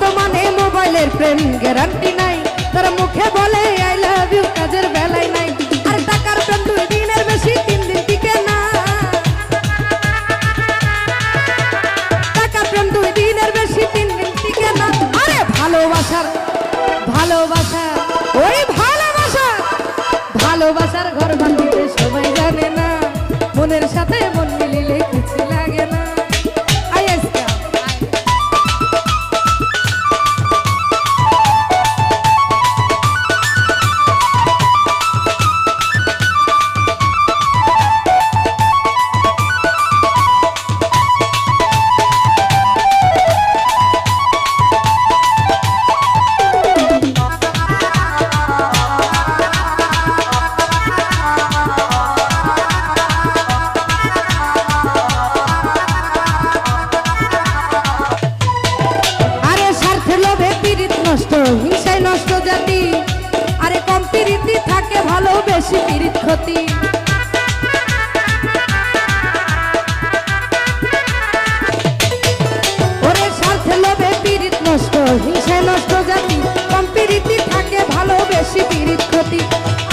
বর্তমানে মোবাইলের প্রেম গ্যারান্টি নাই, তারা মুখে বলে আই লাভ ইউ, কাজের বেলায় নাই। আর টাকার প্রেম 2 দিনের বেশি 3 দিন টিকে না, টাকার প্রেম 2 দিনের বেশি 3 দিন টিকে না। আরে ভালোবাসার ওই ভালোবাসার ঘর বাঁধিতে সবাই জানে না, মনের সাথে মন মিলিলে কিছু লাগে না। হিংসায় নষ্ট জাতি, আরে কম প্রীতি থাকে ভালো, বেশি প্রীত ক্ষতি। ওরে স্বার্থে লোভে প্রীত নষ্ট, হিংসায় নষ্ট জাতি, কম প্রীতি থাকে ভালো, বেশি প্রীত ক্ষতি।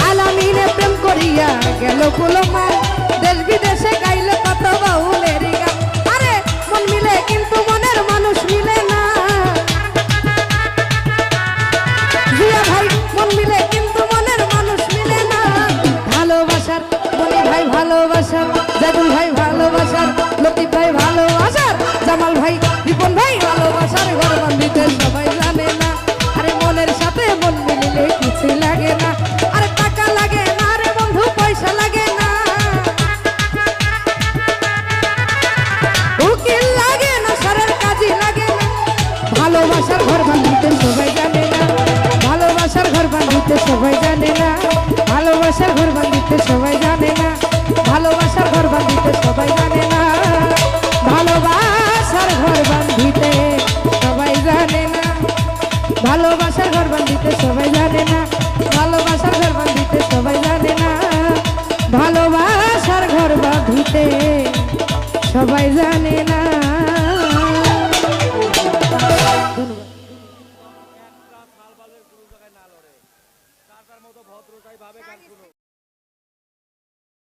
আলামিনে প্রেম করিয়া গেল কুলমান, দেশ বিদেশে গাইল কত বাউলের গান। আরে মন মিলে কিন্তু মনের মানুষ মিলে না, ভাই মন মিলে কিন্তু মনের মানুষ মিলে না। ভালোবাসার মনি ভাই ভালোবাসার, জাদুল ভাই ভালোবাসার, লতিফ ভাই ভালোবাসার, জামাল ভাই রিপন ভাই ভালোবাসার ঘর বাঁধিতে সবাই জানে না। আরে মনের সাথে মন মিলিলে কিছু লাগে না, আরে টাকা লাগে না রে বন্ধু, পয়সা লাগে না, উকিল লাগে না, সারের কাজই লাগে না। ভালোবাসার ঘর বাঁধিতে সবাই জানে না, ভালোবাসার ঘর বাঁধিতে সবাই জানে না, ভালোবাসার ঘর বাঁধিতে সবাই জানে না।